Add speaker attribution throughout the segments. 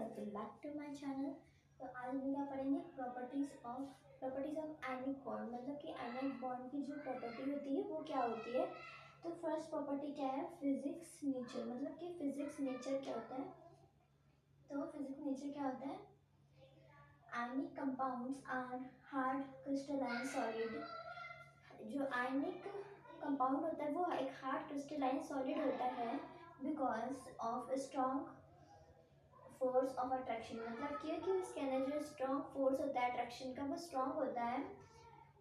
Speaker 1: Welcome back to my channel. तो आज हम क्या पढ़ेंगे प्रॉपर्टीज ऑफ आयनिक बॉन्ड, मतलब कि आयनिक बॉन्ड की जो प्रॉपर्टी होती है वो क्या होती है। तो फर्स्ट प्रॉपर्टी क्या है, फिजिक्स नेचर, मतलब कि फिजिक्स नेचर क्या होता है। तो फिजिक्स नेचर क्या होता है, ionic compounds are hard crystalline solid. जो आयनिक कंपाउंड होता है वो एक हार्ड क्रिस्टलाइन सॉलिड होता है because of strong force of attraction, मतलब क्योंकि उसके अंदर जो स्ट्रॉन्ग फोर्स होता है अट्रैक्शन का वो स्ट्रॉन्ग होता है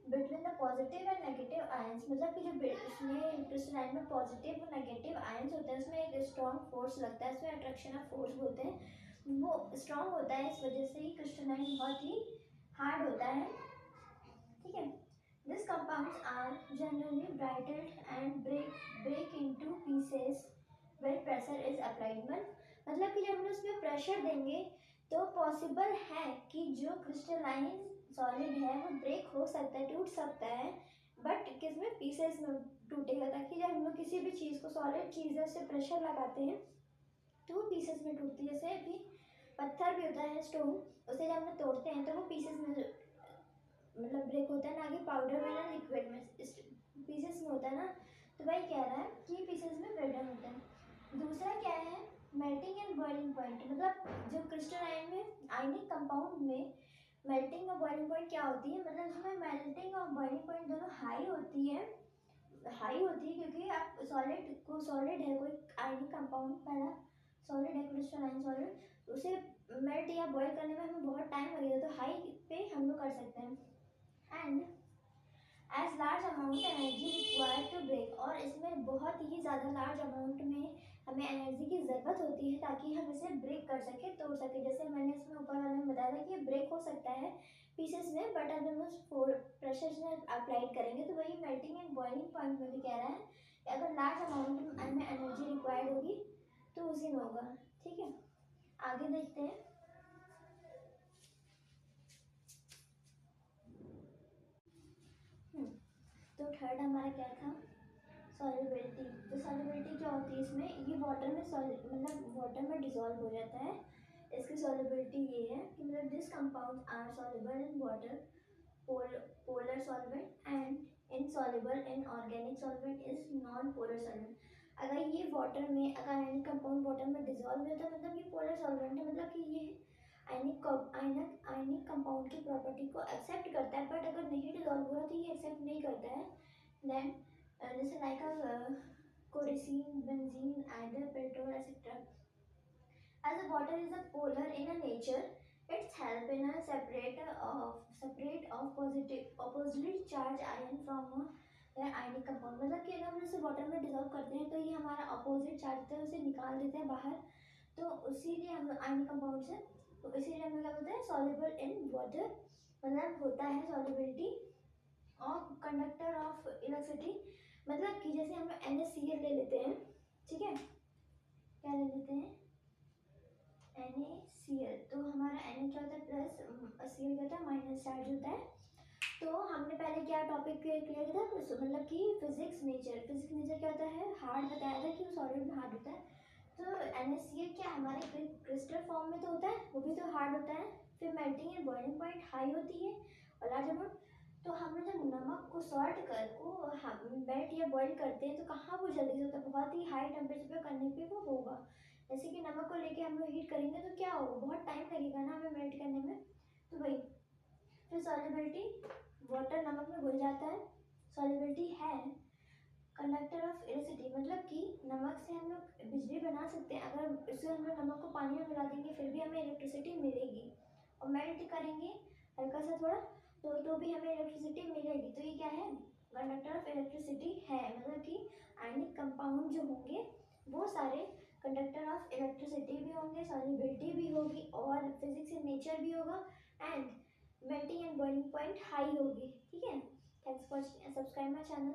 Speaker 1: between the positive and negative ions, मतलब कि जो इसमें क्रिस्टलाइन में पॉजिटिव और नेगेटिव आयंस होते हैं उसमें एक स्ट्रॉन्ग फोर्स लगता है, उसमें अट्रैक्शन ऑफ फोर्स बोलते हैं, वो स्ट्रॉन्ग होता है। इस वजह से ही क्रिस्टलाइन बहुत ही हार्ड होता है, ठीक है। This compounds are generally brittle and break into pieces when pressure is applied, मतलब कि जब हम उसमें प्रेशर देंगे तो पॉसिबल है कि जो क्रिस्टलाइन सॉलिड है वो ब्रेक हो सकता है, टूट सकता है, बट किसमें पीसेस में टूटेगा, ताकि जब हम लोग किसी भी चीज़ को सॉलिड चीज़ है उससे प्रेशर लगाते हैं तो वो पीसेस में टूटती है। जैसे अभी पत्थर भी होता है स्टोन, उसे जब हम लोग तोड़ते हैं तो वो पीसेस में मतलब ब्रेक होता है, ना कि पाउडर में ना लिक्विड में, पीसेस में होता है ना। तो वही कह रहा है कि पीसेस में ब्रेकडाउन होता है। दूसरा क्या है, मेल्टिंग एंड बॉइलिंग पॉइंट, मतलब जो क्रिस्टलाइन में आयनिक कंपाउंड में मेल्टिंग और बॉइलिंग पॉइंट क्या होती है, मतलब इसमें मेल्टिंग और बॉइलिंग पॉइंट दोनों हाई होती है क्योंकि आप सॉलिड है कोई आयनिक कंपाउंड, पहला सॉलिड है क्रिस्टलाइन सॉलिड, उसे मेल्ट या बॉयल करने में हमें बहुत टाइम लगेगा, तो हाई पे हम लोग कर सकते हैं। And as large amount energy required to break, और इसमें बहुत ही ज़्यादा लार्ज अमाउंट में हमें एनर्जी की ज़रूरत होती है ताकि हम इसे ब्रेक कर सके, तोड़ सके। जैसे मैंने इसमें ऊपर वाले में बताया था कि ब्रेक हो सकता है पीसेस में, बट अगर हम उस प्रेशर से अप्लाइड करेंगे तो वही मेल्टिंग एंड बॉइलिंग पॉइंट में भी कह रहा है कि अगर लार्ज अमाउंट में एनर्जी रिक्वायर्ड होगी तो उसी में होगा, ठीक है। आगे देखते हैं। तो थर्ड हमारा क्या था, सॉल्युबिलिटी। तो सॉल्युबिलिटी क्या होती है इसमें, ये वाटर में मतलब वाटर में डिसॉल्व हो जाता है। इसकी सॉल्युबिलिटी ये है कि मतलब this compound are soluble in water, polar solvent and insoluble in organic solvent is non polar solvent. अगर ये वाटर में, अगर आयनिक कंपाउंड वाटर में डिसॉल्व होता है मतलब ये पोलर सॉल्वेंट है, मतलब कि ये आयनिक कंपाउंड की प्रॉपर्टी को एक्सेप्ट करता है, बट अगर नहीं डिसॉल्व हो रहा तो ये एक्सेप्ट नहीं करता है। देन जैसे like kerosene, benzene, ether, petrol etcetera. As the water is a polar in a nature, its help in a separate of positive opposite charge ion from their ionic compound, मतलब कि अगर हम इसे water में dissolve करते हैं तो ये हमारा अपोजिट चार्ज होता है उसे निकाल देते हैं बाहर, तो इसीलिए हम आयनिक कंपाउंड से, तो इसीलिए हमें क्या बोलते हैं, सॉल्युबल इन वाटर, मतलब होता है solubility of conductor of electricity, मतलब कि जैसे हम NaCl ले लेते हैं, ठीक है, क्या ले लेते हैं, NaCl, तो हमारा Na क्या होता है प्लस, Cl क्या होता है माइनस चार्ज होता है। तो हमने पहले क्या टॉपिक क्लियर किया था, मतलब कि फिजिक्स नेचर क्या होता है, हार्ड बताया था कि वो सॉलिड में हार्ड होता है। तो NaCl क्या हमारे क्रिस्टल फॉर्म में तो होता है, वो भी तो हार्ड होता है। फिर melting and boiling point high होती है और लार्ज अमाउंट। तो हम लोग जब नमक को सॉल्ट कर को मेल्ट या बॉईल करते हैं तो कहाँ वो जल्दी से होता है, बहुत ही हाई टेम्परेचर पे करने पे वो होगा। जैसे कि नमक को लेके हम लोग हीट करेंगे तो क्या होगा, बहुत टाइम लगेगा ना हमें मेल्ट करने में, तो वही। फिर सॉल्युबिलिटी, वाटर नमक में घुल जाता है, सॉल्युबिलिटी है कंडक्टर ऑफ इलेक्ट्रिसिटी, मतलब कि नमक से हम लोग बिजली बना सकते हैं, अगर इससे हम लोग नमक को पानी में मिला देंगे फिर भी हमें इलेक्ट्रिसिटी मिलेगी, और मेल्ट करेंगे हल्का सा थोड़ा तो भी हमें इलेक्ट्रिसिटी मिलेगी। तो ये क्या है, कंडक्टर ऑफ इलेक्ट्रिसिटी है, मतलब कि आयनिक कंपाउंड जो होंगे वो सारे कंडक्टर ऑफ इलेक्ट्रिसिटी भी होंगे, सॉल्युबिलिटी भी होगी, और फिजिक्स इन नेचर भी होगा, and melting and boiling point high होगी, ठीक है। Thanks for subscribe my channel.